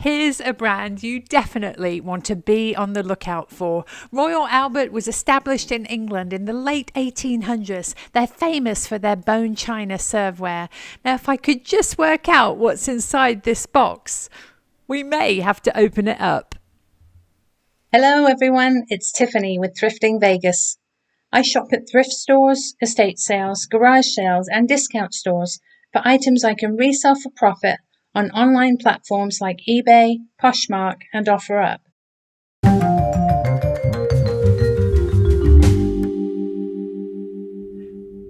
Here's a brand you definitely want to be on the lookout for. Royal Albert was established in England in the late 1800s. They're famous for their bone china serveware. Now, if I could just work out what's inside this box, we may have to open it up. Hello everyone, it's Tiffany with Thrifting Vegas. I shop at thrift stores, estate sales, garage sales, and discount stores for items I can resell for profit on online platforms like eBay, Poshmark, and OfferUp.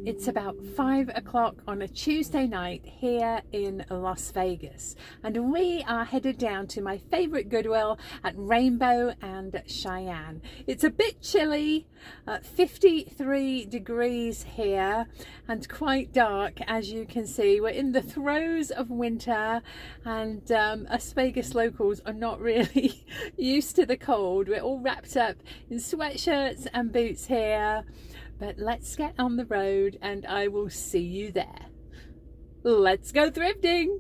It's about 5 o'clock on a Tuesday night here in Las Vegas, and we are headed down to my favorite Goodwill at Rainbow and Cheyenne. It's a bit chilly, 53 degrees here and quite dark, as you can see. We're in the throes of winter, and us Vegas locals are not really used to the cold. We're all wrapped up in sweatshirts and boots here. But let's get on the road and I will see you there. Let's go thrifting!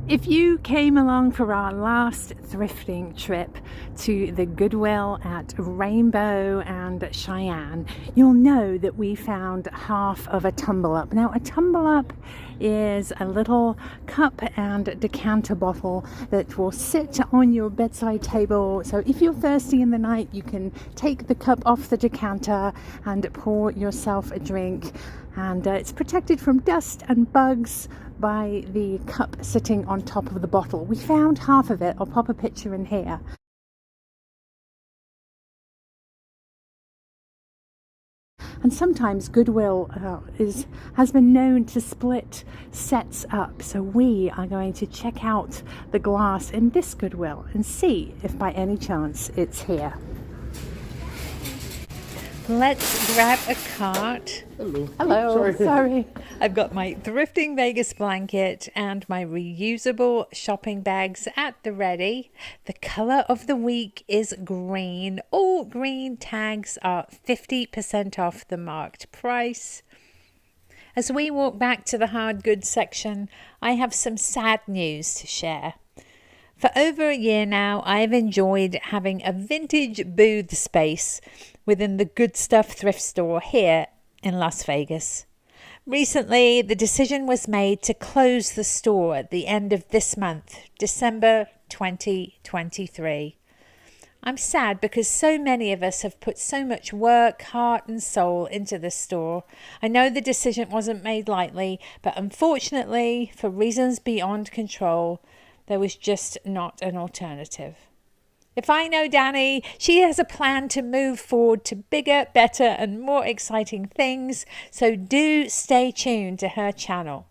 If you came along for our last thrifting trip to the Goodwill at Rainbow and Cheyenne, you'll know that we found half of a tumble up. Now, a tumble up is a little cup and decanter bottle that will sit on your bedside table. So if you're thirsty in the night, you can take the cup off the decanter and pour yourself a drink. And it's protected from dust and bugs by the cup sitting on top of the bottle. We found half of it. I'll pop a picture in here. And sometimes Goodwill has been known to split sets up. So we are going to check out the glass in this Goodwill and see if by any chance it's here. Let's grab a cart. Hello. Sorry. I've got my Thrifting Vegas blanket and my reusable shopping bags at the ready. The color of the week is green. All green tags are 50% off the marked price. As we walk back to the hard goods section, I have some sad news to share. For over a year now, I've enjoyed having a vintage booth space within the Good Stuff thrift store here in Las Vegas. Recently, the decision was made to close the store at the end of this month, December 2023. I'm sad because so many of us have put so much work, heart and soul into this store. I know the decision wasn't made lightly, but unfortunately, for reasons beyond control, there was just not an alternative. If I know Danny, she has a plan to move forward to bigger, better, and more exciting things, so do stay tuned to her channel.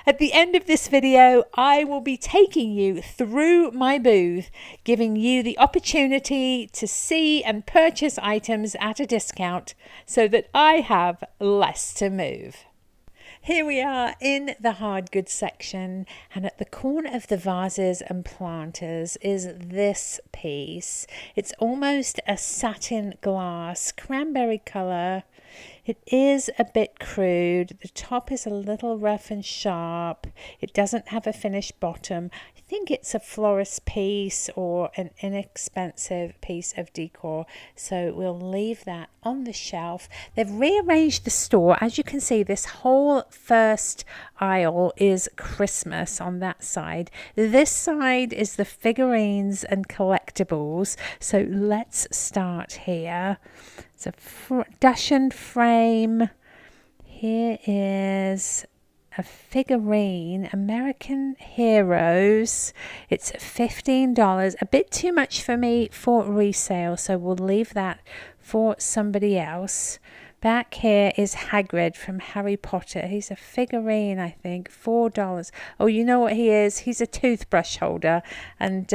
At the end of this video, I will be taking you through my booth, giving you the opportunity to see and purchase items at a discount so that I have less to move. Here we are in the hard goods section, and at the corner of the vases and planters is this piece. It's almost a satin glass, cranberry color. It is a bit crude. The top is a little rough and sharp. It doesn't have a finished bottom. I think it's a florist piece or an inexpensive piece of decor, so we'll leave that on the shelf. They've rearranged the store. As you can see, this whole first aisle is Christmas on that side. This side is the figurines and collectibles, so let's start here. It's a Dachshund frame. Here is a figurine, American Heroes. It's $15, a bit too much for me for resale, so we'll leave that for somebody else. Back here is Hagrid from Harry Potter. He's a figurine, I think, $4. Oh, you know what he is? He's a toothbrush holder, and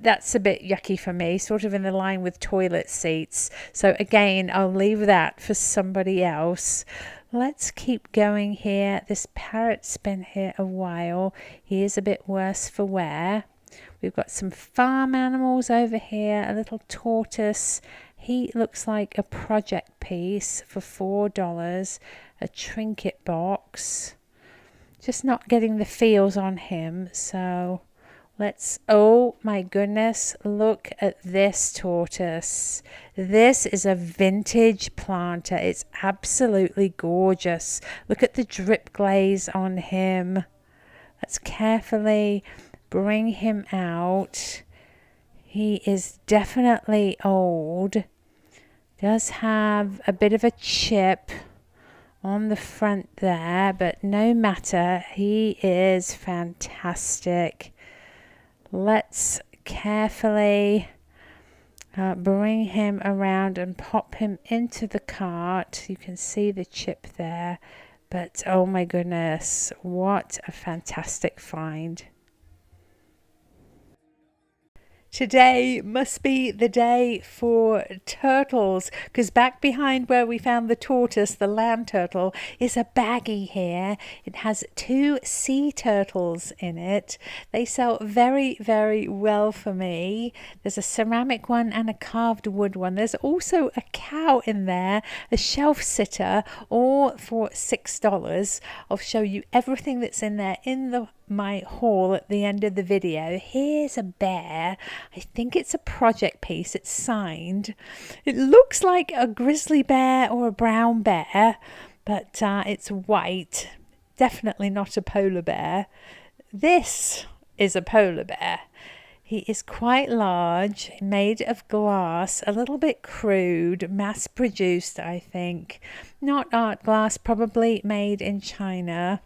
that's a bit yucky for me, sort of in the line with toilet seats. So again, I'll leave that for somebody else. Let's keep going here. This parrot's been here a while. He is a bit worse for wear. We've got some farm animals over here, a little tortoise. He looks like a project piece for $4. A trinket box. Just not getting the feels on him, so Oh my goodness, look at this tortoise. This is a vintage planter. It's absolutely gorgeous. Look at the drip glaze on him. Let's carefully bring him out. He is definitely old. Does have a bit of a chip on the front there, but no matter, he is fantastic. Let's carefully bring him around and pop him into the cart. You can see the chip there, but oh my goodness, what a fantastic find. Today must be the day for turtles, because back behind where we found the tortoise, the land turtle, is a baggie here. It has 2 sea turtles in it. They sell very, very well for me. There's a ceramic one and a carved wood one. There's also a cow in there, a shelf sitter, all for $6. I'll show you everything that's in there in my haul at the end of the video. Here's a bear. I think it's a project piece. It's signed. It looks like a grizzly bear or a brown bear, but it's white. Definitely not a polar bear. This is a polar bear. He is quite large, made of glass, a little bit crude, mass produced, I think. Not art glass, probably made in China.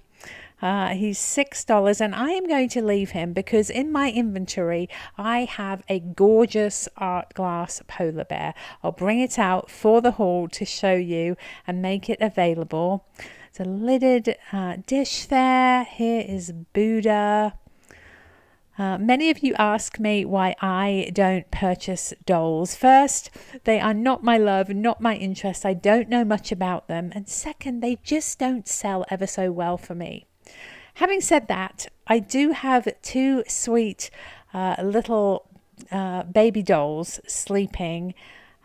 He's $6, and I am going to leave him because in my inventory I have a gorgeous art glass polar bear. I'll bring it out for the haul to show you and make it available. It's a lidded dish there. Here is Buddha. Many of you ask me why I don't purchase dolls. First, they are not my love, not my interest. I don't know much about them. And second, they just don't sell ever so well for me. Having said that, I do have 2 sweet little baby dolls sleeping.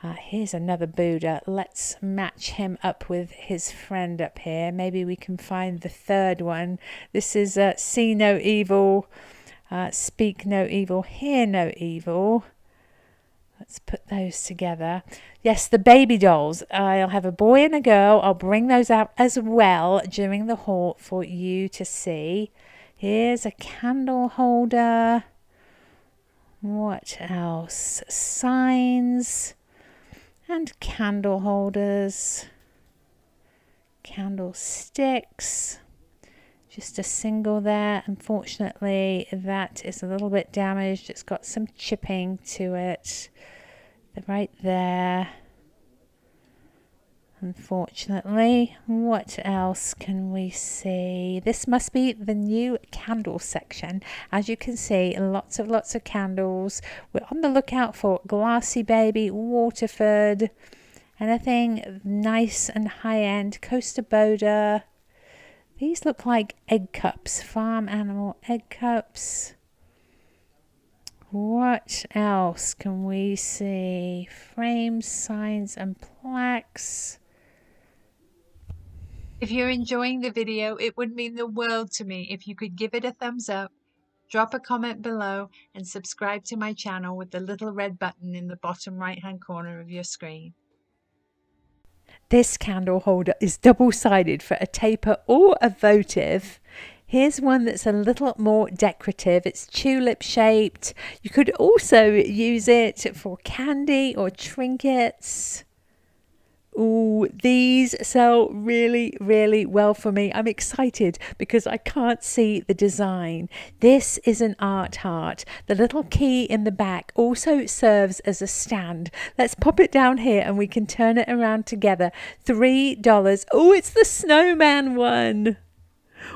Here's another Buddha. Let's match him up with his friend up here. Maybe we can find the third one. This is see no evil, speak no evil, hear no evil. Let's put those together. Yes, the baby dolls. I'll have a boy and a girl. I'll bring those out as well during the haul for you to see. Here's a candle holder. What else? Signs and candle holders. Candlesticks. Just a single there. Unfortunately, that is a little bit damaged. It's got some chipping to it. Right there. Unfortunately. What else can we see? This must be the new candle section. As you can see, lots of candles. We're on the lookout for Glassy Baby, Waterford, anything nice and high-end. Costa Boda. These look like egg cups, farm animal egg cups. What else can we see? Frames, signs and plaques. If you're enjoying the video, it would mean the world to me if you could give it a thumbs up, drop a comment below and subscribe to my channel with the little red button in the bottom right hand corner of your screen. This candle holder is double-sided for a taper or a votive. Here's one that's a little more decorative. It's tulip shaped. You could also use it for candy or trinkets. Ooh, these sell really, really well for me. I'm excited because I can't see the design. This is an art heart. The little key in the back also serves as a stand. Let's pop it down here and we can turn it around together. $3. Oh, it's the snowman one.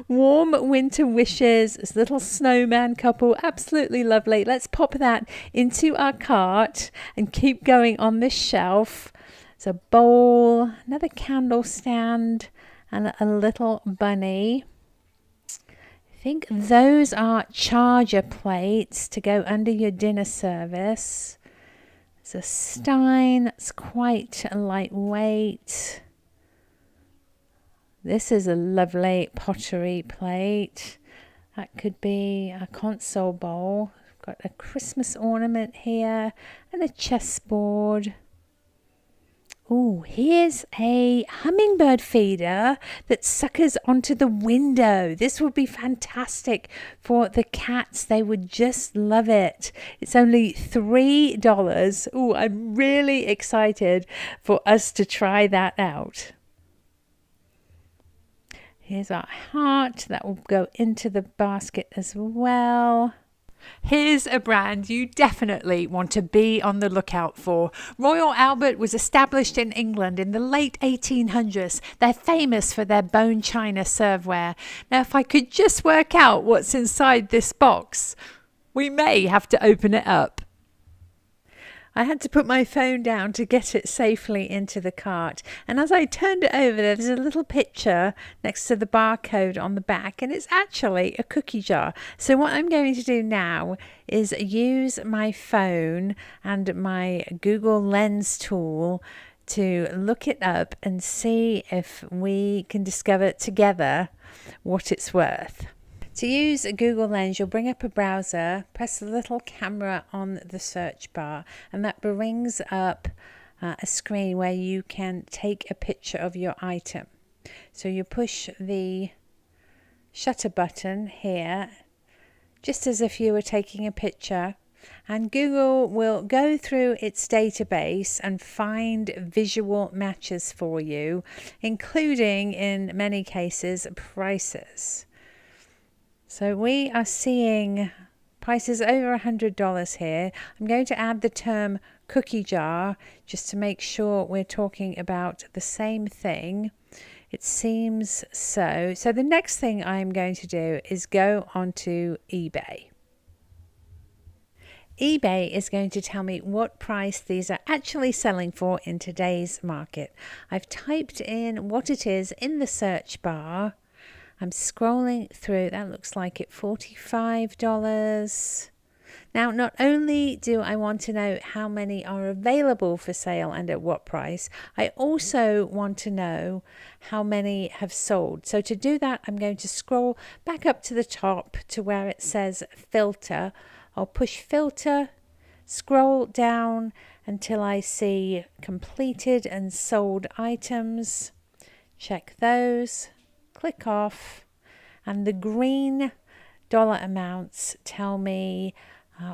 Warm winter wishes, this little snowman couple, absolutely lovely. Let's pop that into our cart and keep going on this shelf. It's a bowl, another candle stand and a little bunny. I think those are charger plates to go under your dinner service. There's a stein that's quite lightweight. This is a lovely pottery plate. That could be a console bowl. Got a Christmas ornament here and a chessboard. Oh, here's a hummingbird feeder that suckers onto the window. This would be fantastic for the cats. They would just love it. It's only $3. Oh, I'm really excited for us to try that out. Here's our heart. That will go into the basket as well. Here's a brand you definitely want to be on the lookout for. Royal Albert was established in England in the late 1800s. They're famous for their bone china serveware. Now, if I could just work out what's inside this box, we may have to open it up. I had to put my phone down to get it safely into the cart. And as I turned it over, there's a little picture next to the barcode on the back, and it's actually a cookie jar. So what I'm going to do now is use my phone and my Google Lens tool to look it up and see if we can discover together what it's worth. To use a Google Lens, you'll bring up a browser, press the little camera on the search bar, and that brings up a screen where you can take a picture of your item. So you push the shutter button here, just as if you were taking a picture, and Google will go through its database and find visual matches for you, including, in many cases, prices. So we are seeing prices over $100 here. I'm going to add the term cookie jar just to make sure we're talking about the same thing. It seems so. So the next thing I'm going to do is go onto eBay. eBay is going to tell me what price these are actually selling for in today's market. I've typed in what it is in the search bar. I'm scrolling through. That looks like it, $45. Now, not only do I want to know how many are available for sale and at what price, I also want to know how many have sold. So to do that, I'm going to scroll back up to the top to where it says filter. I'll push filter, scroll down until I see completed and sold items. Check those. Click off, and the green dollar amounts tell me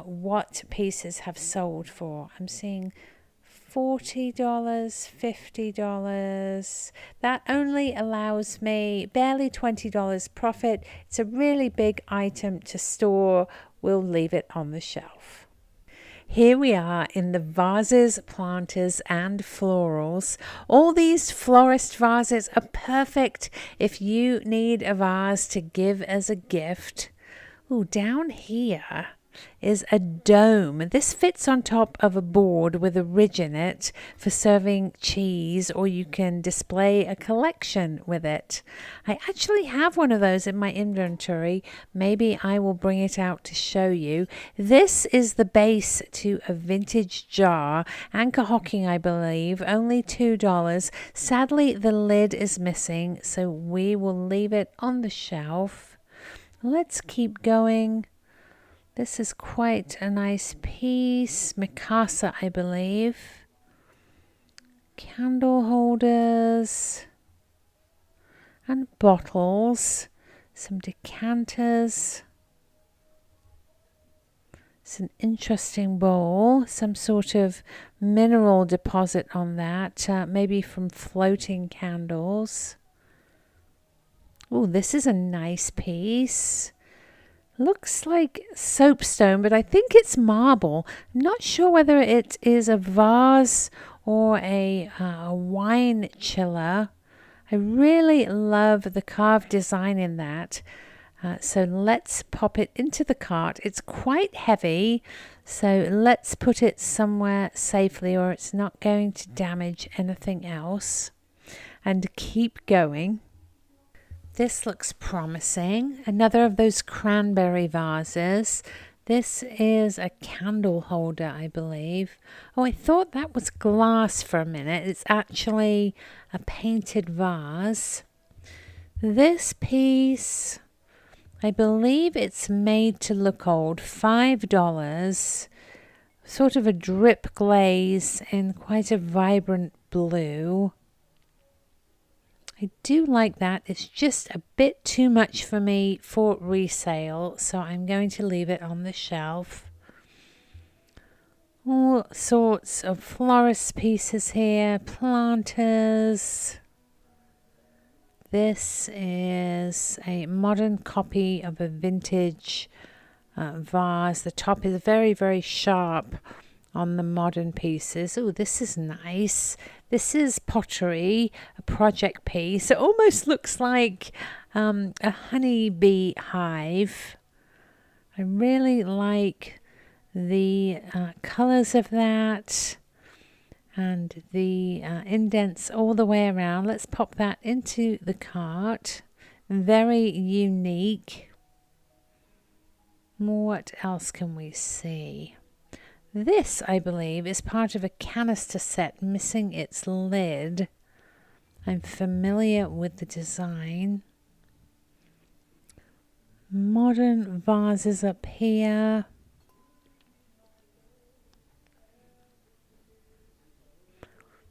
what pieces have sold for. I'm seeing $40, $50. That only allows me barely $20 profit. It's a really big item to store. We'll leave it on the shelf. Here we are in the vases, planters, and florals. All these florist vases are perfect if you need a vase to give as a gift. Oh, down here is a dome. This fits on top of a board with a ridge in it for serving cheese, or you can display a collection with it. I actually have one of those in my inventory. Maybe I will bring it out to show you. This is the base to a vintage jar, anchor hocking, I believe, only $2. Sadly, the lid is missing, so we will leave it on the shelf. Let's keep going. This is quite a nice piece. Mikasa, I believe. Candle holders. And bottles. Some decanters. It's an interesting bowl. Some sort of mineral deposit on that. Maybe from floating candles. Oh, this is a nice piece. Looks like soapstone, but I think it's marble. I'm not sure whether it is a vase or a wine chiller. I really love the carved design in that. So let's pop it into the cart. It's quite heavy, so let's put it somewhere safely or it's not going to damage anything else. And keep going. This looks promising. Another of those cranberry vases. This is a candle holder, I believe. Oh, I thought that was glass for a minute. It's actually a painted vase. This piece I believe it's made to look old. $5. Sort of a drip glaze in quite a vibrant blue. I do like that. It's just a bit too much for me for resale, so I'm going to leave it on the shelf. All sorts of florist pieces here, planters. This is a modern copy of a vintage vase. The top is very, very sharp on the modern pieces. Oh, this is nice. This is pottery, a project piece. It almost looks like a honeybee hive. I really like the colors of that and the indents all the way around. Let's pop that into the cart. Very unique. What else can we see? This, I believe, is part of a canister set missing its lid. I'm familiar with the design. Modern vases up here.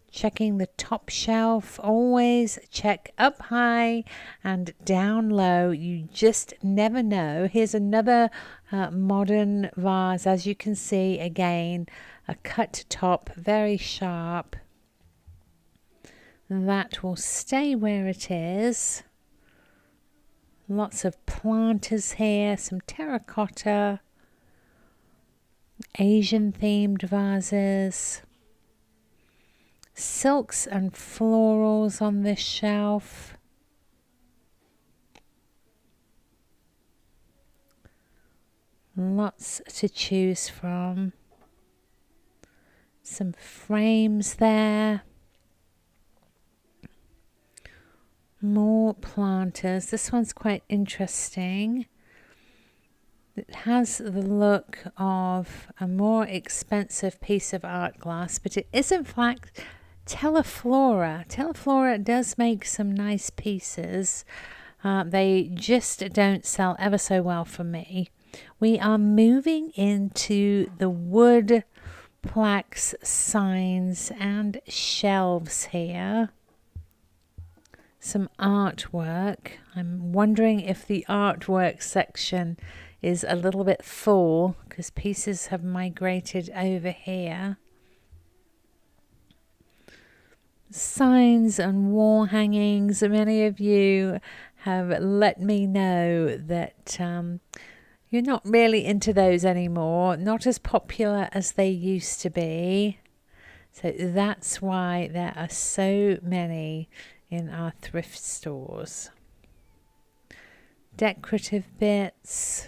Checking the top shelf. Always check up high and down low. You just never know. Here's another modern vase. As you can see, again, a cut top, very sharp. That will stay where it is. Lots of planters here, some terracotta, Asian themed vases. Silks and florals on this shelf. Lots to choose from. Some frames there. More planters. This one's quite interesting. It has the look of a more expensive piece of art glass, but it is in fact Teleflora. Teleflora does make some nice pieces. They just don't sell ever so well for me. We are moving into the wood plaques, signs and shelves here. Some artwork. I'm wondering if the artwork section is a little bit full because pieces have migrated over here. Signs and wall hangings. Many of you have let me know that you're not really into those anymore, not as popular as they used to be. So that's why there are so many in our thrift stores. Decorative bits.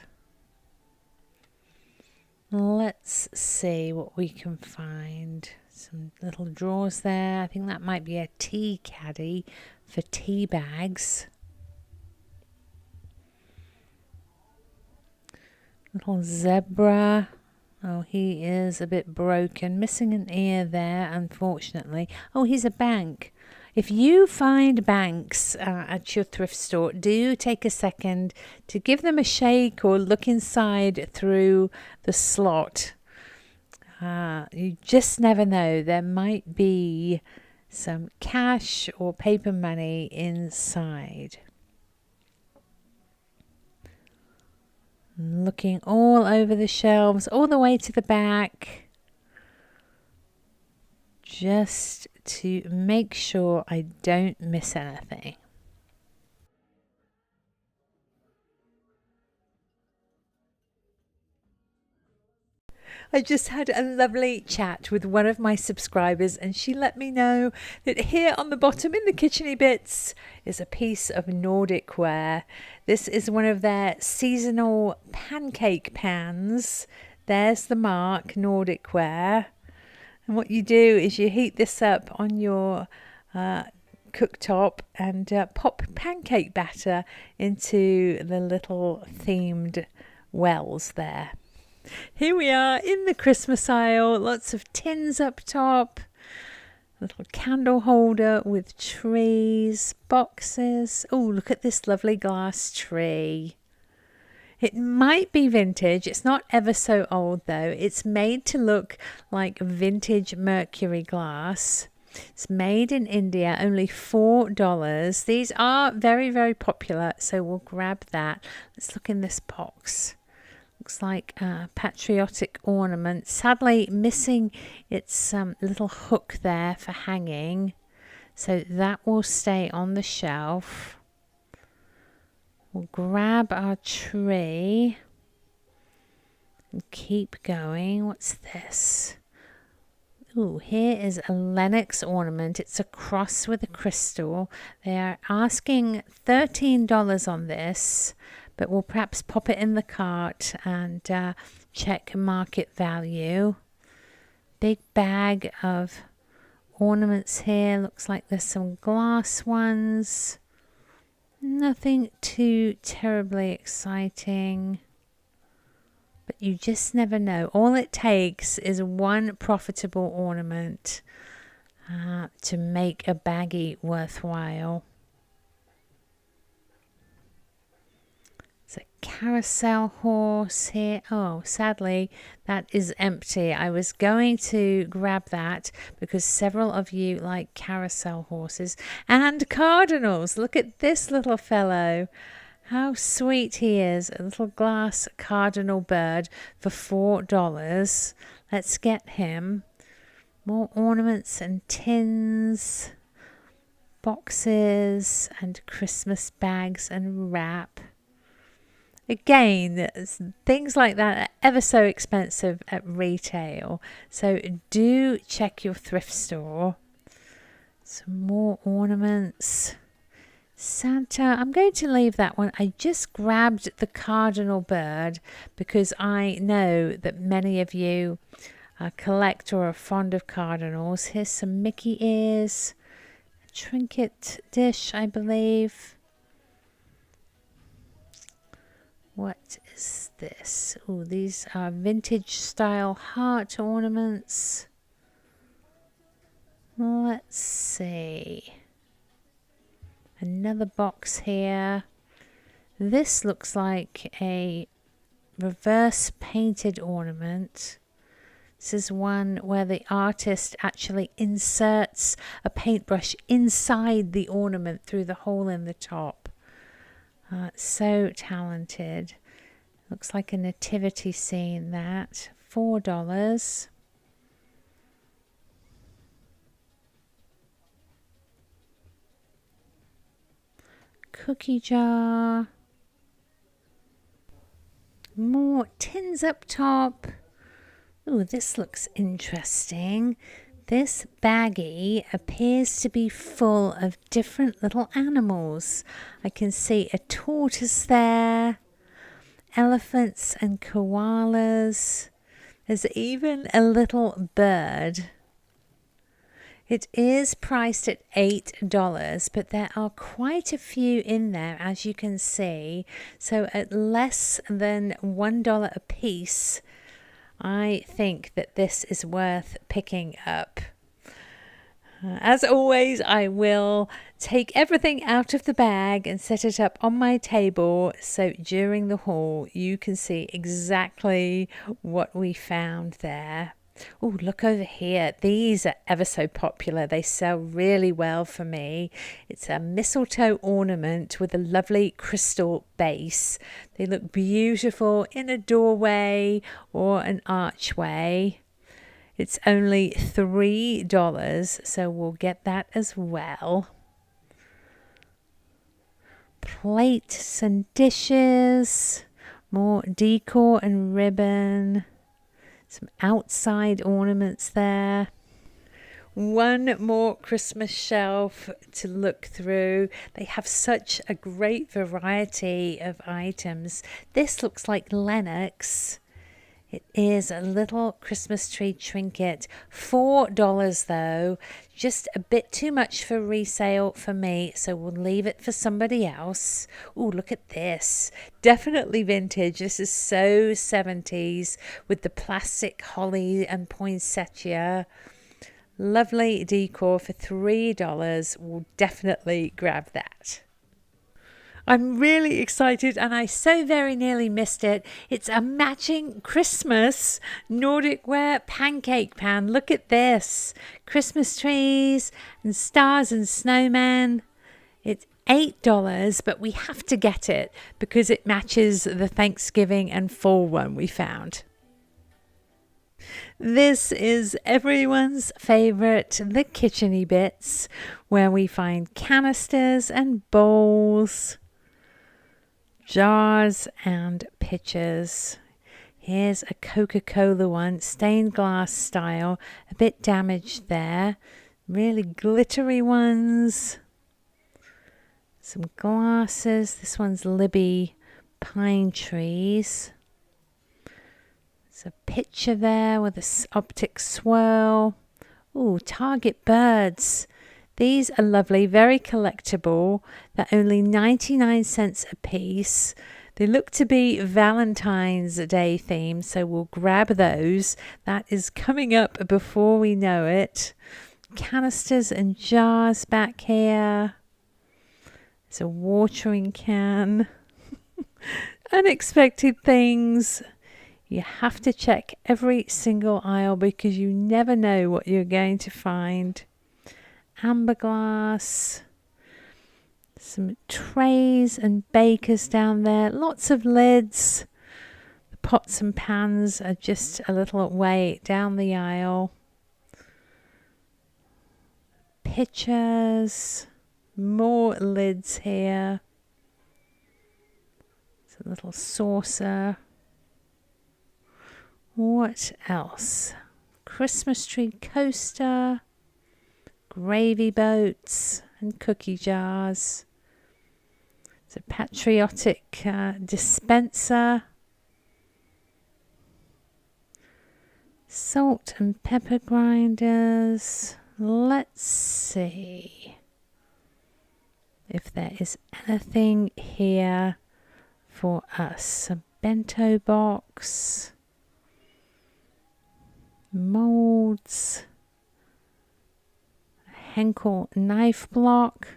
Let's see what we can find. Some little drawers there. I think that might be a tea caddy for tea bags. Little zebra. Oh, he is a bit broken. Missing an ear there, unfortunately. Oh, he's a bank. If you find banks at your thrift store, do take a second to give them a shake or look inside through the slot. You just never know. There might be some cash or paper money inside. Looking all over the shelves, all the way to the back. Just to make sure I don't miss anything. I just had a lovely chat with one of my subscribers and she let me know that here on the bottom in the kitcheny bits is a piece of Nordic ware. This is one of their seasonal pancake pans. There's the mark, Nordic ware. And what you do is you heat this up on your cooktop and pop pancake batter into the little themed wells there. Here we are in the Christmas aisle, lots of tins up top, little candle holder with trees, boxes. Oh, look at this lovely glass tree. It might be vintage. It's not ever so old though. It's made to look like vintage mercury glass. It's made in India, only $4. These are very, very popular, so we'll grab that. Let's look in this box. Looks like a patriotic ornament. Sadly, missing its little hook there for hanging. So that will stay on the shelf. We'll grab our tree and keep going. What's this? Ooh, here is a Lenox ornament. It's a cross with a crystal. They are asking $13 on this, but we'll perhaps pop it in the cart and check market value. Big bag of ornaments here. Looks like there's some glass ones. Nothing too terribly exciting, but you just never know. All it takes is one profitable ornament to make a baggie worthwhile. It's a carousel horse here. Oh, sadly, that is empty. I was going to grab that because several of you like carousel horses and cardinals. Look at this little fellow. How sweet he is. A little glass cardinal bird for $4. Let's get him. More ornaments and tins, boxes and Christmas bags and wrap. Again, things like that are ever so expensive at retail. So do check your thrift store. Some more ornaments. Santa, I'm going to leave that one. I just grabbed the cardinal bird because I know that many of you collect or are fond of cardinals. Here's some Mickey ears. A trinket dish, I believe. What is this? Oh, these are vintage style heart ornaments. Let's see. Another box here. This looks like a reverse painted ornament. This is one where the artist actually inserts a paintbrush inside the ornament through the hole in the top. So talented. Looks like a nativity scene, that. $4. Cookie jar. More tins up top. Ooh, this looks interesting. This baggie appears to be full of different little animals. I can see a tortoise there, elephants and koalas. There's even a little bird. It is priced at $8, but there are quite a few in there, as you can see. So at less than $1 a piece, I think that this is worth picking up. As always, I will take everything out of the bag and set it up on my table so during the haul you can see exactly what we found there. Oh, look over here. These are ever so popular. They sell really well for me. It's a mistletoe ornament with a lovely crystal base. They look beautiful in a doorway or an archway. It's only $3, so we'll get that as well. Plates and dishes, more decor and ribbon. Some outside ornaments there. One more Christmas shelf to look through. They have such a great variety of items. This looks like Lenox. It is a little Christmas tree trinket. $4 though. Just a bit too much for resale for me, so we'll leave it for somebody else. Oh, look at this. Definitely vintage. This is so 70s with the plastic holly and poinsettia. Lovely decor for $3. We'll definitely grab that. I'm really excited and I so very nearly missed it. It's a matching Christmas Nordic ware pancake pan. Look at this. Christmas trees and stars and snowmen. It's $8, but we have to get it because it matches the Thanksgiving and fall one we found. This is everyone's favorite, the kitcheny bits, where we find canisters and bowls, jars and pitchers. Here's a Coca-Cola one, stained glass style, a bit damaged there. Really glittery ones. Some glasses. This one's Libby pine trees. There's a picture there with an optic swirl. Ooh, Target birds. These are lovely, very collectible. They're only 99 cents a piece. They look to be Valentine's Day themed, so we'll grab those. That is coming up before we know it. Canisters and jars back here. There's a watering can. Unexpected things. You have to check every single aisle because you never know what you're going to find. Amber glass. Some trays and bakers down there. Lots of lids. The pots and pans are just a little way down the aisle. Pitchers. More lids here. It's a little saucer. What else? Christmas tree coaster. Gravy boats and cookie jars. It's a patriotic dispenser. Salt and pepper grinders. Let's see if there is anything here for us. A bento box. Molds. A Henkel knife block.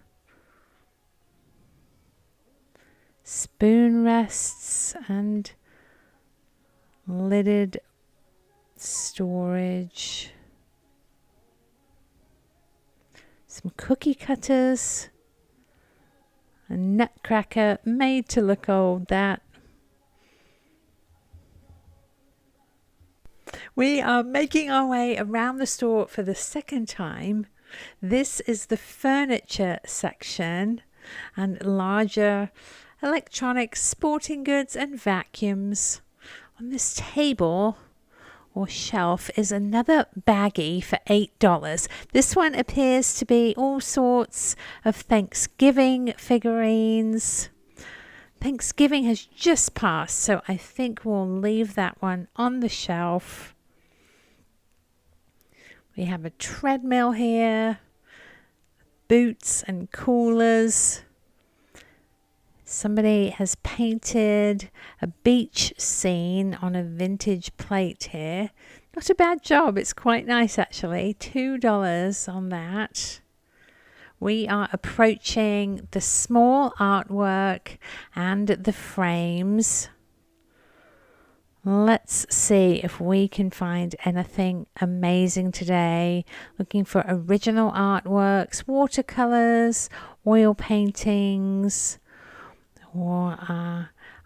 Spoon rests and lidded storage. Some cookie cutters. A nutcracker made to look old, that. We are making our way around the store for the second time. This is the furniture section and larger electronics, sporting goods and vacuums. On this table or shelf is another baggie for $8. This one appears to be all sorts of Thanksgiving figurines. Thanksgiving has just passed, so I think we'll leave that one on the shelf. We have a treadmill here, boots and coolers. Somebody has painted a beach scene on a vintage plate here. Not a bad job. It's quite nice, actually. $2 on that. We are approaching the small artwork and the frames. Let's see if we can find anything amazing today. Looking for original artworks, watercolors, oil paintings. Or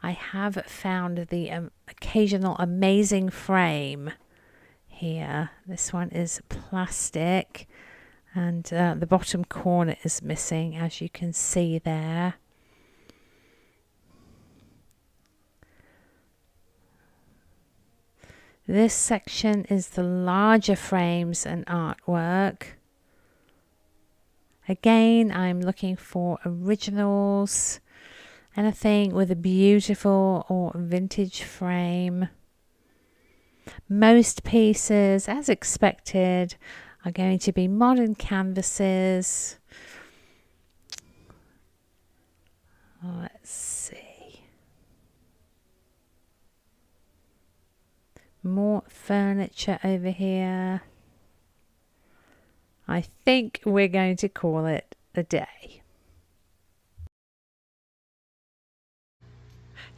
I have found the occasional amazing frame here. This one is plastic and the bottom corner is missing, as you can see there. This section is the larger frames and artwork. Again, I'm looking for originals. Anything with a beautiful or vintage frame. Most pieces, as expected, are going to be modern canvases. Let's see. More furniture over here. I think we're going to call it a day.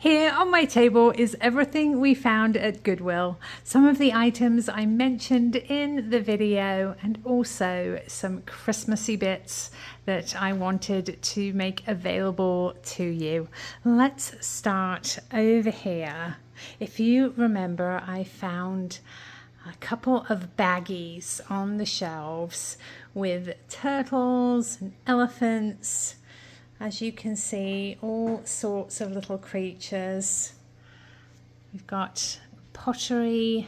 Here on my table is everything we found at Goodwill. Some of the items I mentioned in the video and also some Christmassy bits that I wanted to make available to you. Let's start over here. If you remember, I found a couple of baggies on the shelves with turtles and elephants. As you can see, all sorts of little creatures. We've got pottery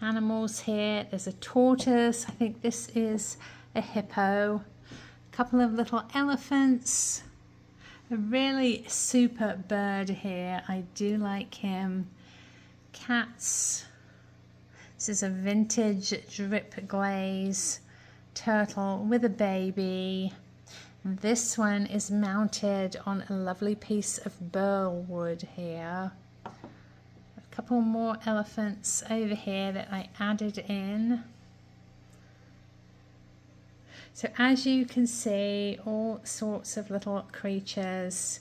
animals here. There's a tortoise. I think this is a hippo. A couple of little elephants. A really super bird here. I do like him. Cats. This is a vintage drip glaze turtle with a baby. This one is mounted on a lovely piece of burl wood here. A couple more elephants over here that I added in. So as you can see, all sorts of little creatures.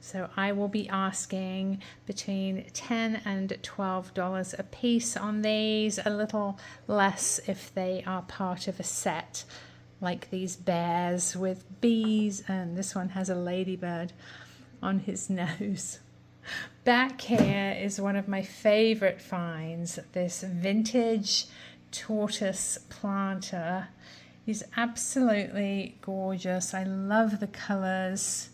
So I will be asking between $10 and $12 a piece on these, a little less if they are part of a set, like these bears with bees, and this one has a ladybird on his nose. Back here is one of my favorite finds, this vintage tortoise planter. He's absolutely gorgeous. I love the colors.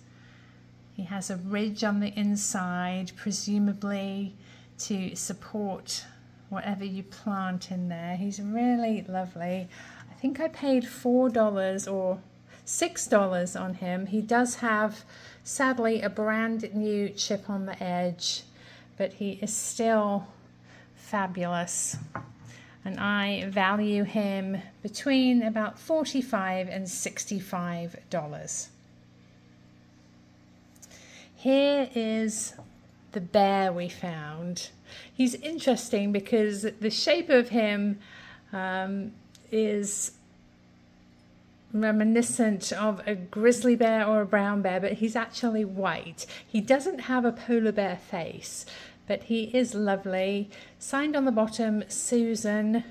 He has a ridge on the inside, presumably to support whatever you plant in there. He's really lovely. I think I paid $4 or $6 on him. He does have, sadly, a brand new chip on the edge, but he is still fabulous. And I value him between about $45 and $65. Here is the bear we found. He's interesting because the shape of him is reminiscent of a grizzly bear or a brown bear, but he's actually white. He doesn't have a polar bear face, but he is lovely. Signed on the bottom, Susan.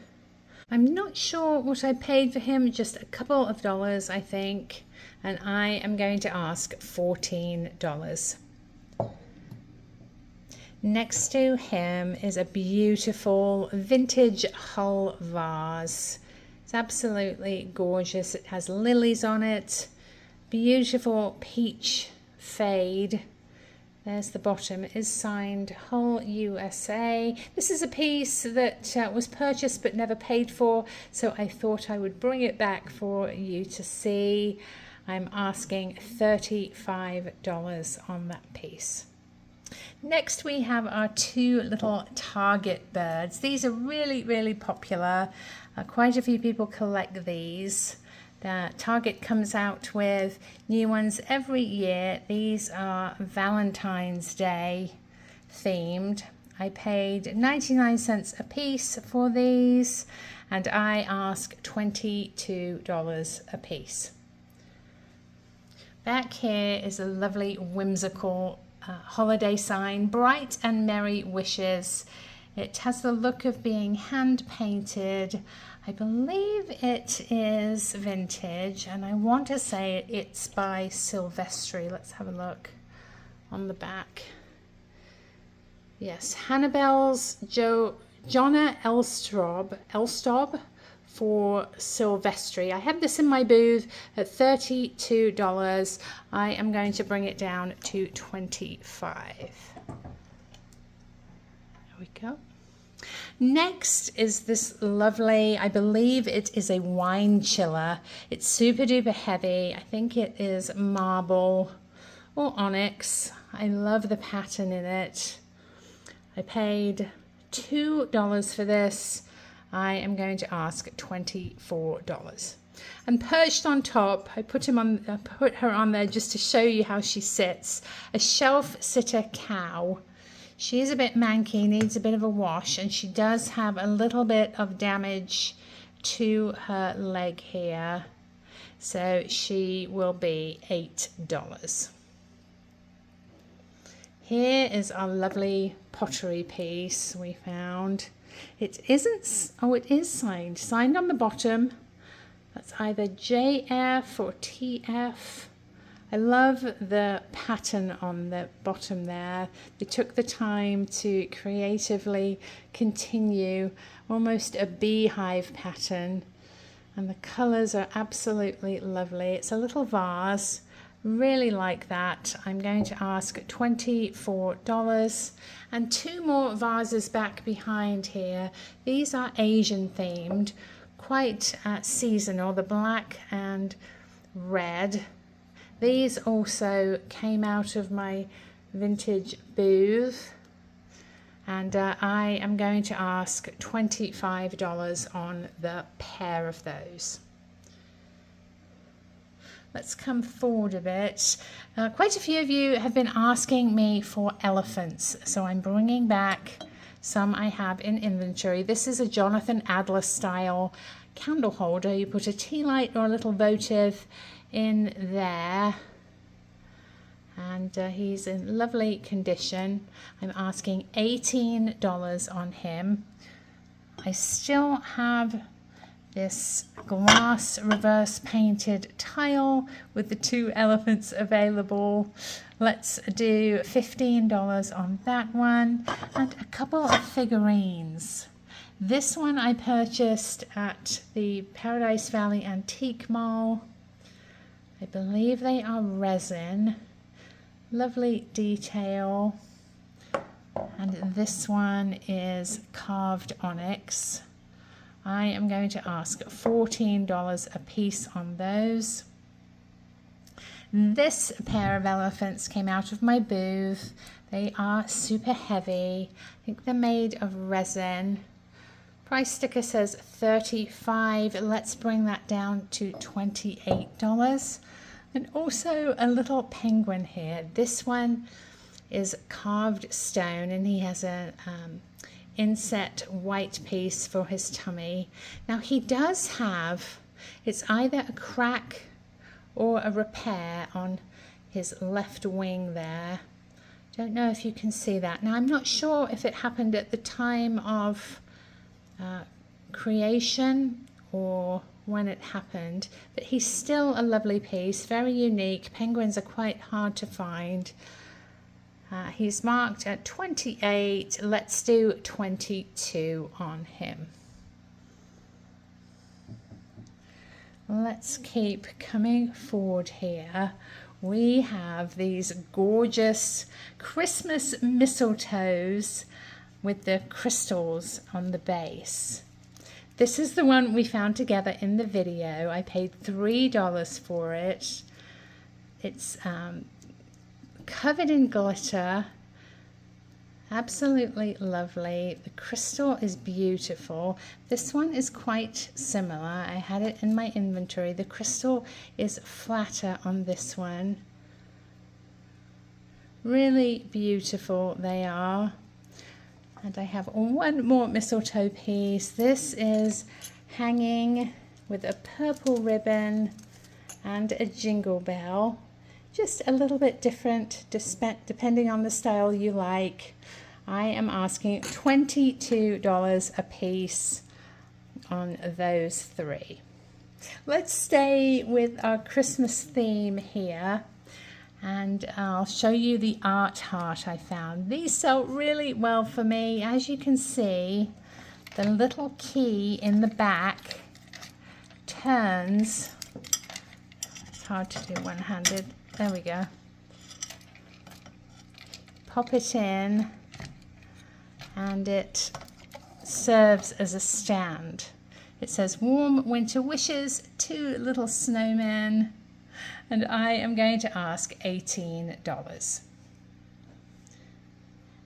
I'm not sure what I paid for him, just a couple of dollars, I think, and I am going to ask $14. Next to him is a beautiful vintage hull vase. It's absolutely gorgeous. It has lilies on it. Beautiful peach fade. There's the bottom. It is signed Hull USA. This is a piece that was purchased but never paid for, so I thought I would bring it back for you to see. I'm asking $35 on that piece. Next we have our two little target birds. These are really, really popular. Quite a few people collect these. Target comes out with new ones every year. These are Valentine's Day themed. I paid 99 cents a piece for these, and I ask $22 a piece. Back here is a lovely whimsical holiday sign, Bright and Merry Wishes. It has the look of being hand painted. I believe it is vintage, and I want to say it's by Silvestri. Let's have a look on the back. Yes, Hannibal's Jonna Elstob for Silvestri. I have this in my booth at $32. I am going to bring it down to $25. There we go. Next is this lovely, I believe it is a wine chiller. It's super duper heavy. I think it is marble or onyx. I love the pattern in it. I paid $2 for this. I am going to ask $24. And perched on top, I put her on there just to show you how she sits. A shelf sitter cow. She is a bit manky, needs a bit of a wash, and she does have a little bit of damage to her leg here. So she will be $8. Here is our lovely pottery piece we found. It isn't, oh, it is signed on the bottom. That's either JF or TF. I love the pattern on the bottom there. They took the time to creatively continue almost a beehive pattern, and the colors are absolutely lovely. It's a little vase, really like that. I'm going to ask $24, and 2 more vases back behind here. These are Asian themed, quite seasonal, the black and red. These also came out of my vintage booth, and I am going to ask $25 on the pair of those. Let's come forward a bit. Quite a few of you have been asking me for elephants, so I'm bringing back some I have in inventory. This is a Jonathan Adler style candle holder. You put a tea light or a little votive in there, and he's in lovely condition. I'm asking $18 on him. I still have this glass reverse painted tile with the 2 elephants available. Let's do $15 on that one, and a couple of figurines. This one I purchased at the Paradise Valley Antique Mall. I believe they are resin. Lovely detail. And this one is carved onyx. I am going to ask $14 a piece on those. This pair of elephants came out of my booth. They are super heavy. I think they're made of resin. Price sticker says $35. Let's bring that down to $28. And also a little penguin here. This one is carved stone, and he has a inset white piece for his tummy. Now he does have, it's either a crack or a repair on his left wing there. Don't know if you can see that. Now I'm not sure if it happened at the time of creation or when it happened, but he's still a lovely piece, very unique. Penguins are quite hard to find. He's marked at 28. Let's do 22 on him. Let's keep coming forward here. We have these gorgeous Christmas mistletoes with the crystals on the base. This is the one we found together in the video. I paid $3 for it. It's covered in glitter, absolutely lovely. The crystal is beautiful. This one is quite similar. I had it in my inventory. The crystal is flatter on this one. Really beautiful they are. And I have one more mistletoe piece. This is hanging with a purple ribbon and a jingle bell. Just a little bit different depending on the style you like. I am asking $22 a piece on those 3. Let's stay with our Christmas theme here, and I'll show you the art heart I found. These sell really well for me. As you can see, the little key in the back turns. It's hard to do one-handed. There we go. Pop it in, and it serves as a stand. It says warm winter wishes, 2 little snowmen, and I am going to ask $18.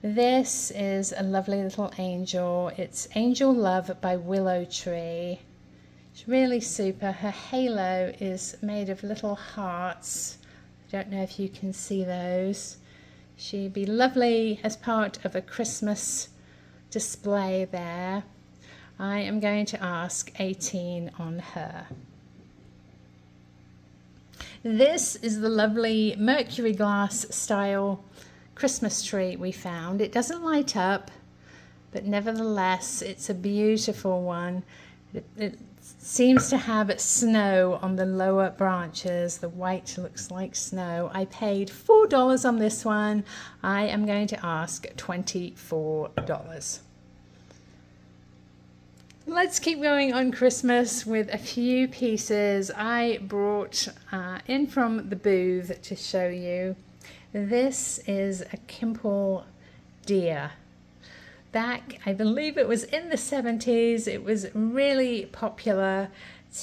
This is a lovely little angel. It's Angel Love by Willow Tree. It's really super. Her halo is made of little hearts. I don't know if you can see those. She'd be lovely as part of a Christmas display there. I am going to ask $18 on her. This is the lovely mercury glass style Christmas tree we found. It doesn't light up, but nevertheless, it's a beautiful one. It seems to have snow on the lower branches. The white looks like snow. I paid $4 on this one. I am going to ask $24. Let's keep going on Christmas with a few pieces I brought in from the booth to show you. This is a Kimple deer. Back, I believe it was in the 70s, it was really popular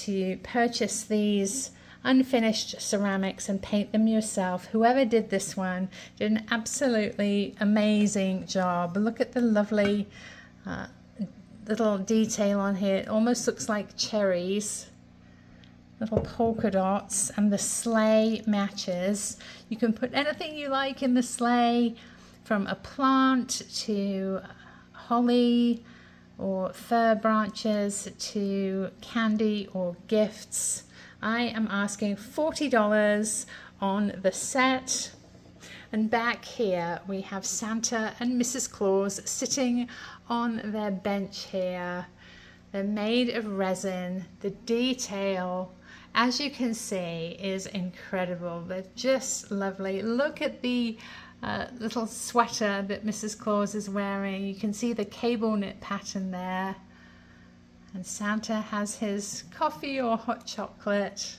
to purchase these unfinished ceramics and paint them yourself. Whoever did this one did an absolutely amazing job. Look at the lovely little detail on here. It almost looks like cherries. Little polka dots, and the sleigh matches. You can put anything you like in the sleigh, from a plant to holly or fir branches to candy or gifts. I am asking $40 on the set. And back here we have Santa and Mrs. Claus sitting on their bench here. They're made of resin. The detail, as you can see, is incredible. They're just lovely. Look at the little sweater that Mrs. Claus is wearing. You can see the cable knit pattern there. And Santa has his coffee or hot chocolate.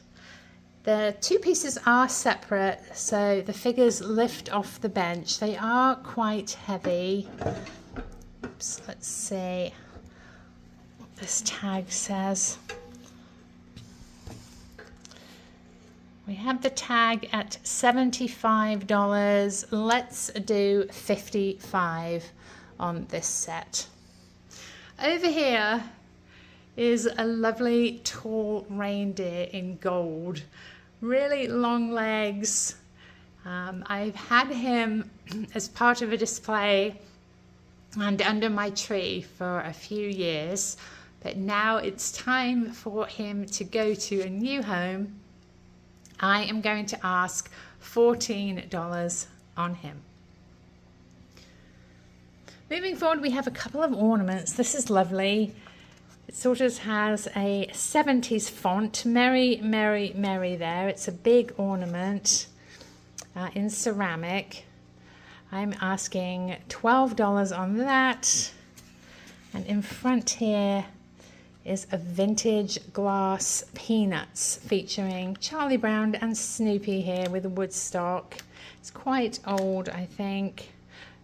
The two pieces are separate, so the figures lift off the bench. They are quite heavy. Oops, let's see what this tag says. We have the tag at $75. Let's do $55 on this set. Over here is a lovely tall reindeer in gold. Really long legs. I've had him as part of a display and under my tree for a few years, but now it's time for him to go to a new home. I am going to ask $14 on him. Moving forward, we have a couple of ornaments. This is lovely. It sort of has a 70s font, Merry, Merry, Merry there. It's a big ornament in ceramic. I'm asking $12 on that. And in front here is a vintage glass peanuts featuring Charlie Brown and Snoopy here with Woodstock. It's quite old, I think.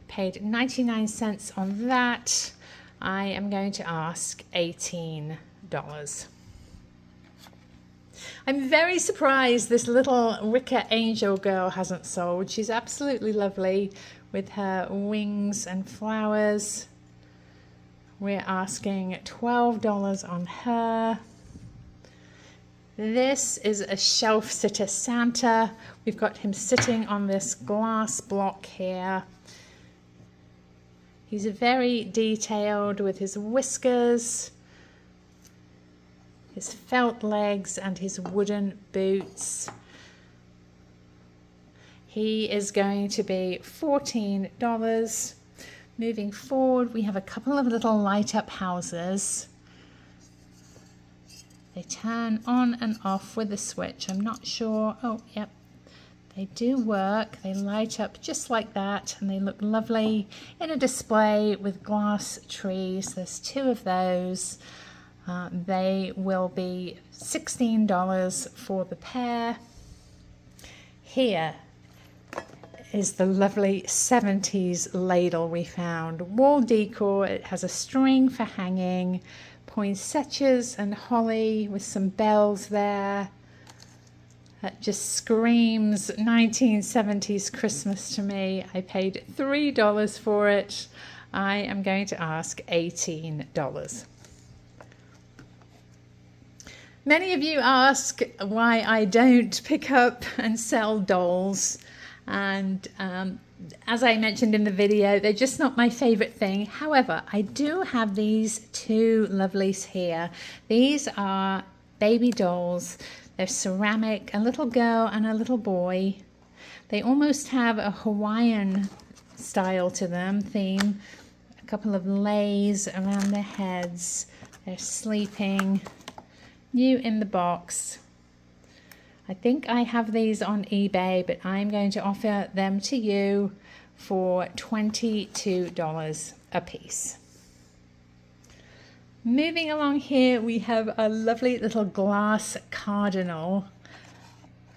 Paid 99 cents on that. I am going to ask $18. I'm very surprised this little wicker angel girl hasn't sold. She's absolutely lovely with her wings and flowers. We're asking $12 on her. This is a shelf sitter Santa. We've got him sitting on this glass block here. He's very detailed with his whiskers, his felt legs and his wooden boots. He is going to be $14. Moving forward, we have a couple of little light up houses. They turn on and off with a switch. I'm not sure. Oh, yep. They do work. They light up just like that, and they look lovely in a display with glass trees. There's two of those. They will be $16 for the pair. Here is the lovely 70s ladle we found. Wall decor. It has a string for hanging, poinsettias and holly with some bells there. That just screams 1970s Christmas to me. I paid $3 for it. I am going to ask $18. Many of you ask why I don't pick up and sell dolls. And as I mentioned in the video, they're just not my favorite thing. However, I do have these two lovelies here. These are baby dolls. They're ceramic, a little girl and a little boy. They almost have a Hawaiian style to them, theme. A couple of lays around their heads. They're sleeping. New in the box. I think I have these on eBay, but I'm going to offer them to you for $22 a piece. Moving along here, we have a lovely little glass cardinal.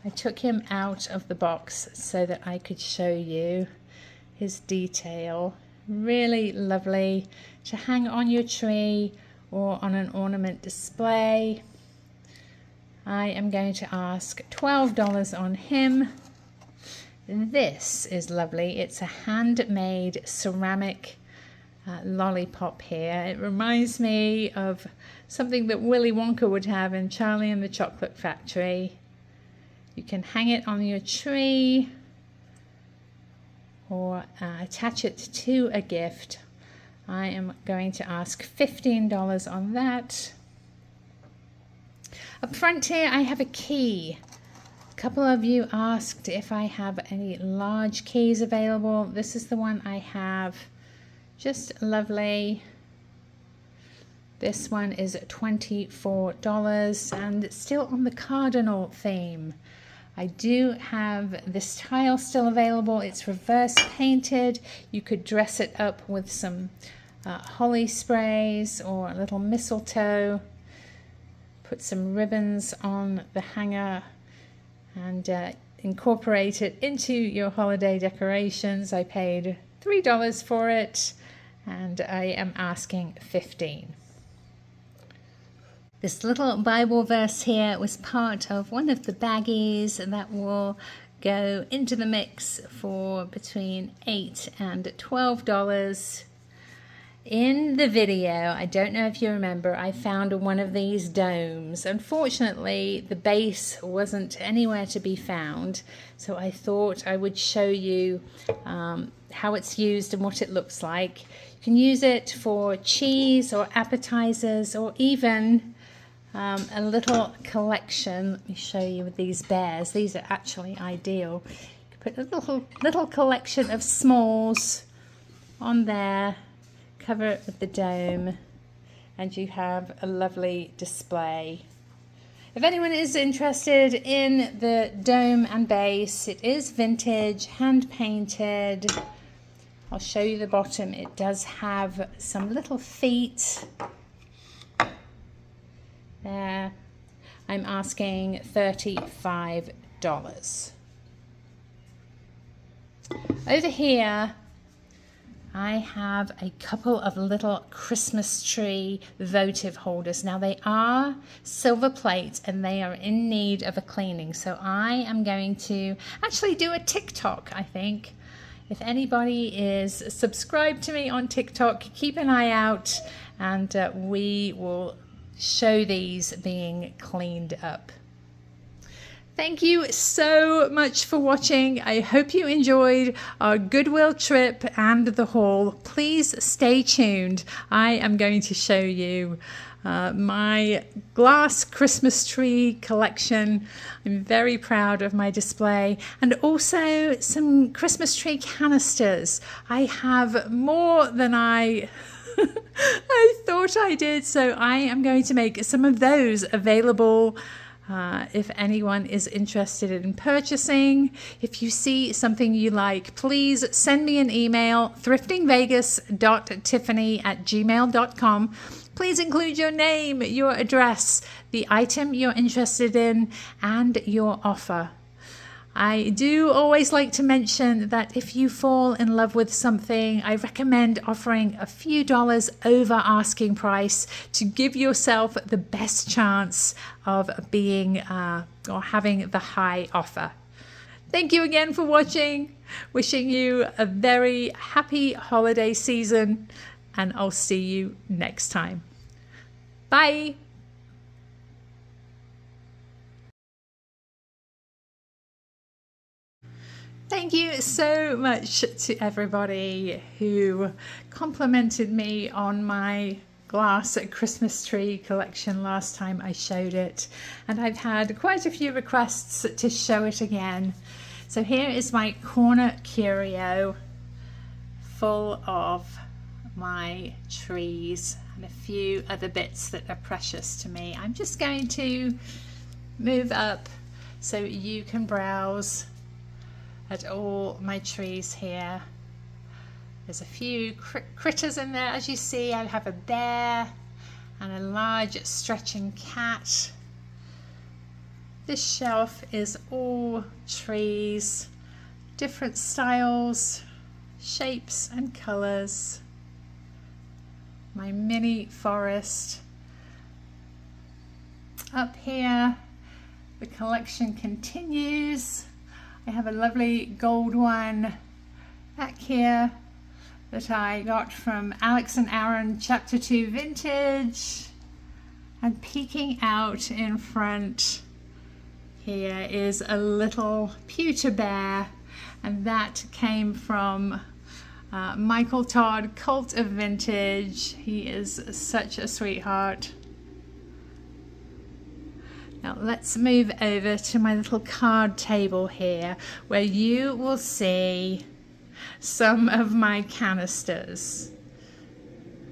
I took him out of the box so that I could show you his detail. Really lovely to hang on your tree or on an ornament display. I am going to ask $12 on him. This is lovely. It's a handmade ceramic lollipop here. It reminds me of something that Willy Wonka would have in Charlie and the Chocolate Factory. You can hang it on your tree or attach it to a gift. I am going to ask $15 on that. Up front here I have a key. A couple of you asked if I have any large keys available. This is the one I have. Just lovely. This one is $24 and it's still on the cardinal theme. I do have this tile still available. It's reverse painted. You could dress it up with some holly sprays or a little mistletoe. Put some ribbons on the hanger and incorporate it into your holiday decorations. I paid $3 for it and I am asking $15. This little Bible verse here was part of one of the baggies that will go into the mix for between $8 and $12. In the video, I don't know if you remember, I found one of these domes. Unfortunately, the base wasn't anywhere to be found, so I thought I would show you how it's used and what it looks like. You can use it for cheese or appetizers or even a little collection. Let me show you with these bears. These are actually ideal. You can put a little collection of smalls on there. Cover it with the dome and you have a lovely display. If anyone is interested in the dome and base, it is vintage, hand painted. I'll show you the bottom. It does have some little feet there. I'm asking $35. Over here I have a couple of little Christmas tree votive holders. Now they are silver plate and they are in need of a cleaning. So I am going to actually do a TikTok, I think. If anybody is subscribed to me on TikTok, keep an eye out and we will show these being cleaned up. Thank you so much for watching. I hope you enjoyed our Goodwill trip and the haul. Please stay tuned. I am going to show you my glass Christmas tree collection. I'm very proud of my display, and also some Christmas tree canisters. I have more than I thought I did, so I am going to make some of those available if anyone is interested in purchasing. If you see something you like, please send me an email, thriftingvegas.tiffany@gmail.com. Please include your name, your address, the item you're interested in, and your offer. I do always like to mention that if you fall in love with something, I recommend offering a few dollars over asking price to give yourself the best chance of being or having the high offer. Thank you again for watching. Wishing you a very happy holiday season, and I'll see you next time. Bye. Thank you so much to everybody who complimented me on my glass Christmas tree collection last time I showed it, and I've had quite a few requests to show it again. So here is my corner curio. full of my trees and a few other bits that are precious to me. I'm just going to move up so you can browse at all my trees here. There's a few critters in there. As you see, I have a bear and a large stretching cat. This shelf is all trees, different styles, shapes and colors. My mini forest. Up here, the collection continues. I have a lovely gold one back here that I got from Alex and Aaron Chapter 2 Vintage. And peeking out in front here is a little pewter bear, and that came from Michael Todd, Cult of Vintage. He is such a sweetheart. Now let's move over to my little card table here, where you will see some of my canisters.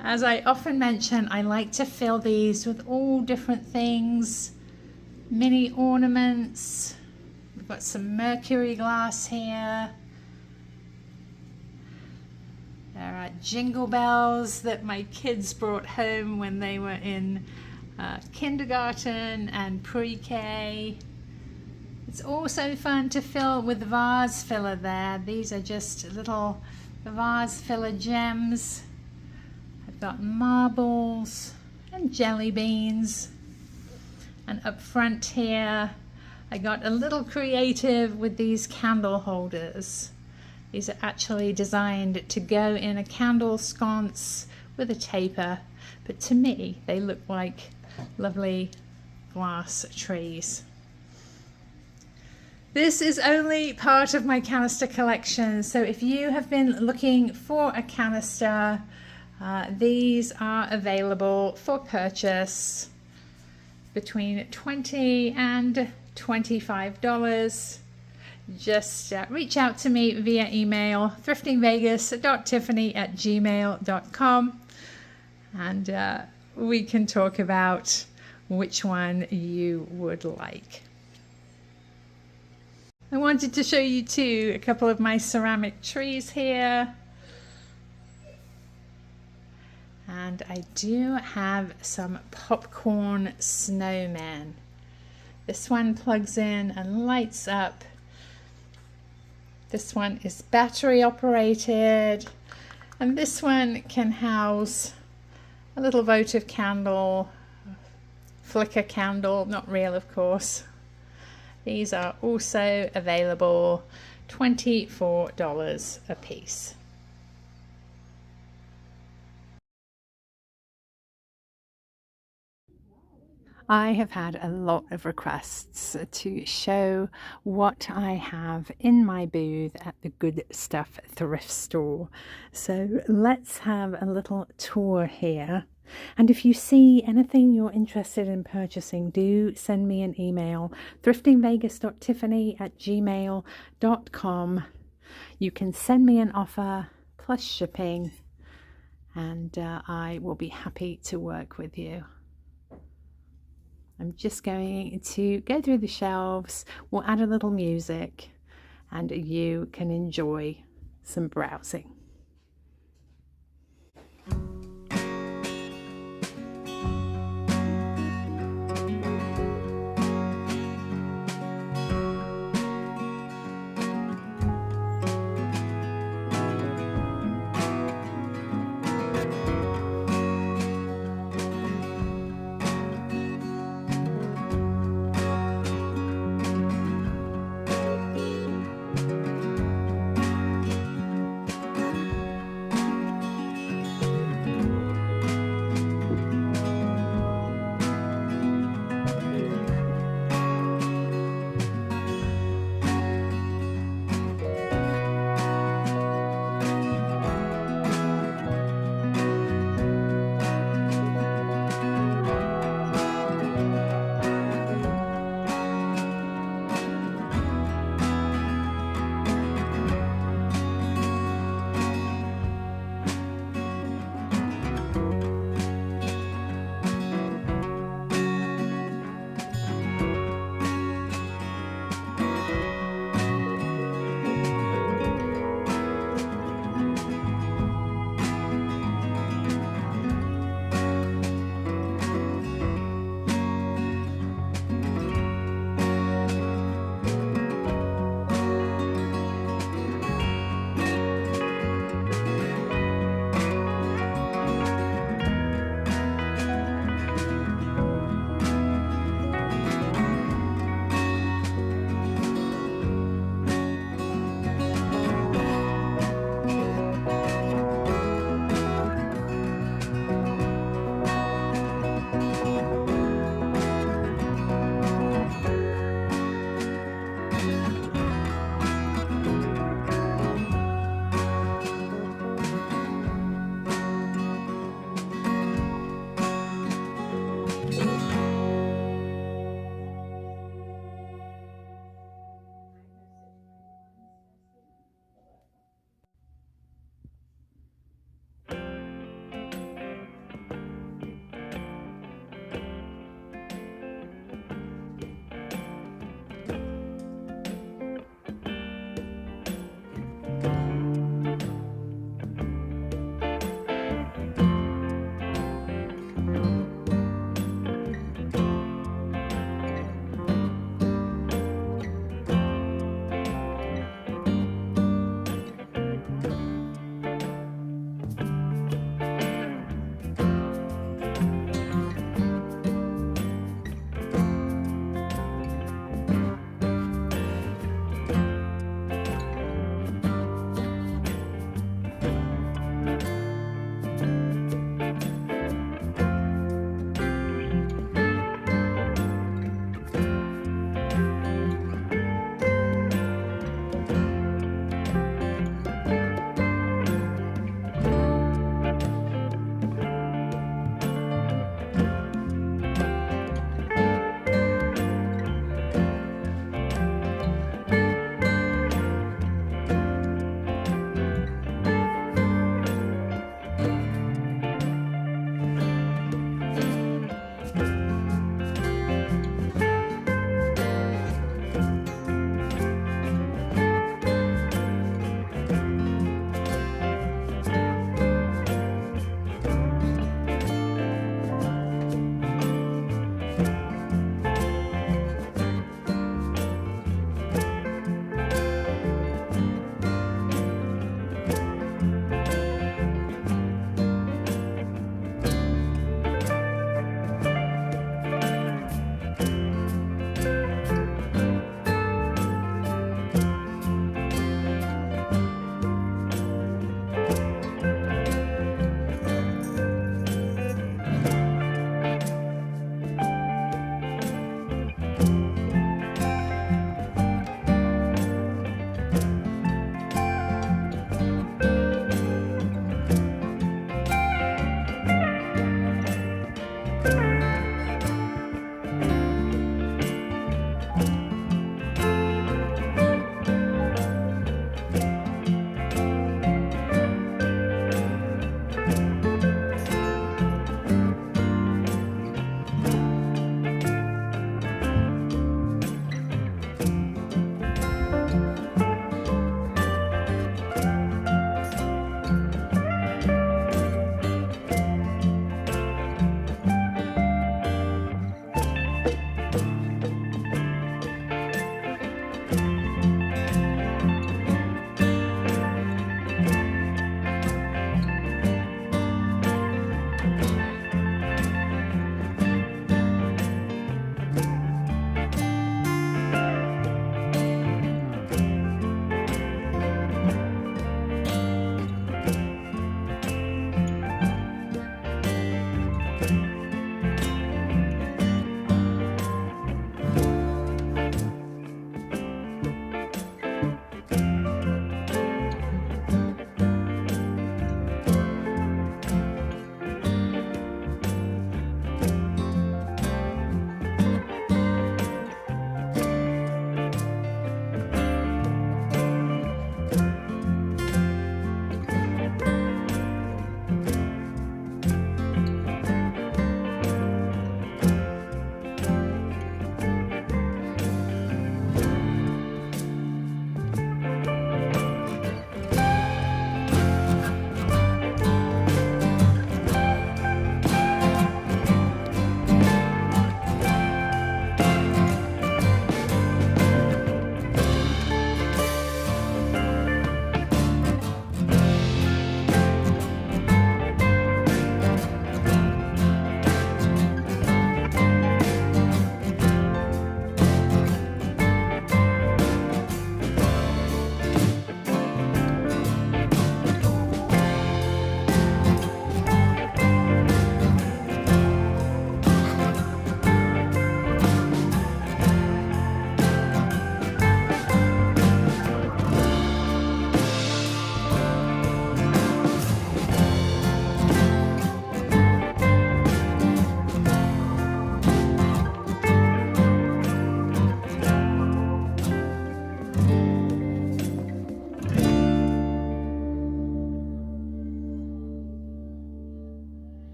As I often mention, I like to fill these with all different things, mini ornaments. We've got some mercury glass here. There are jingle bells that my kids brought home when they were in kindergarten and pre-K. It's also fun to fill with vase filler there. These are just little vase filler gems. I've got marbles and jelly beans. And up front here, I got a little creative with these candle holders. These are actually designed to go in a candle sconce with a taper, but to me, they look like lovely glass trees. This is only part of my canister collection, so if you have been looking for a canister, these are available for purchase between $20 and $25. Just reach out to me via email, thriftingvegas.tiffany@gmail.com, and we can talk about which one you would like. I wanted to show you too a couple of my ceramic trees here. And I do have some popcorn snowmen. This one plugs in and lights up. This one is battery operated. And this one can house a little votive candle, flicker candle, not real of course. These are also available, $24 a piece. I have had a lot of requests to show what I have in my booth at the Good Stuff thrift store. So let's have a little tour here. And if you see anything you're interested in purchasing, do send me an email, thriftingvegas.tiffany@gmail.com. You can send me an offer plus shipping, and I will be happy to work with you. I'm just going to go through the shelves. We'll add a little music and you can enjoy some browsing.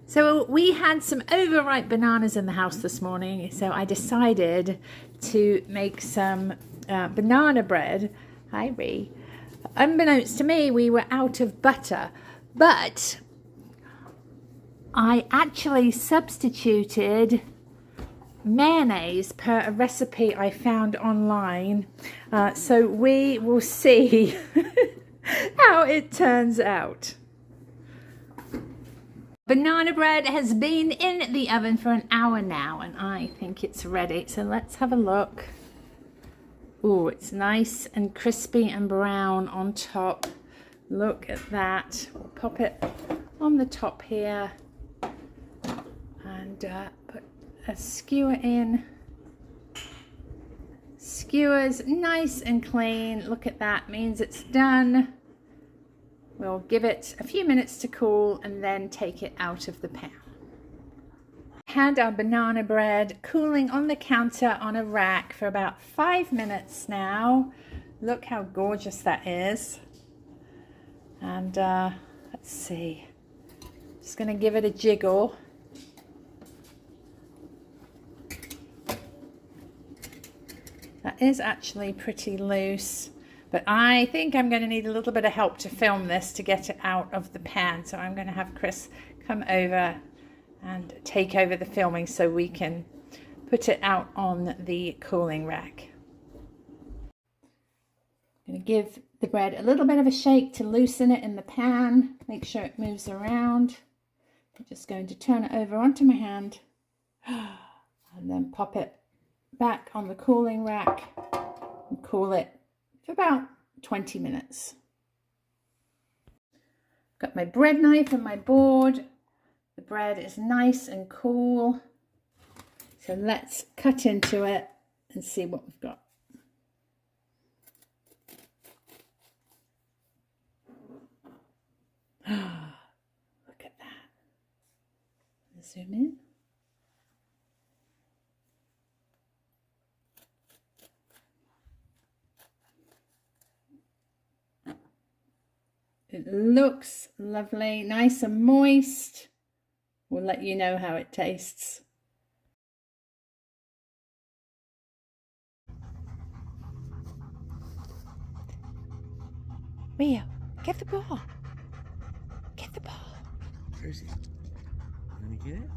So we had some overripe bananas in the house this morning, so I decided to make some banana bread. Hi, Ree. Unbeknownst to me, we were out of butter, but I actually substituted mayonnaise per a recipe I found online. So we will see how it turns out. Banana bread has been in the oven for an hour now, and I think it's ready. So let's have a look. Oh, it's nice and crispy and brown on top. Look at that. We'll pop it on the top here and put a skewer in. Skewers nice and clean. Look at that, means it's done. We'll give it a few minutes to cool and then take it out of the pan. Had our banana bread cooling on the counter on a rack for about 5 minutes now. Look how gorgeous that is. And let's see, just going to give it a jiggle. That is actually pretty loose. But I think I'm going to need a little bit of help to film this to get it out of the pan. So I'm going to have Chris come over and take over the filming so we can put it out on the cooling rack. I'm going to give the bread a little bit of a shake to loosen it in the pan. Make sure it moves around. I'm just going to turn it over onto my hand and then pop it back on the cooling rack and cool it for about 20 minutes. Got my bread knife and my board. The bread is nice and cool. So let's cut into it and see what we've got. Look at that. Zoom in. It looks lovely, nice and moist. We'll let you know how it tastes. Rio, get the ball. Get the ball. Where is it? You want to get it?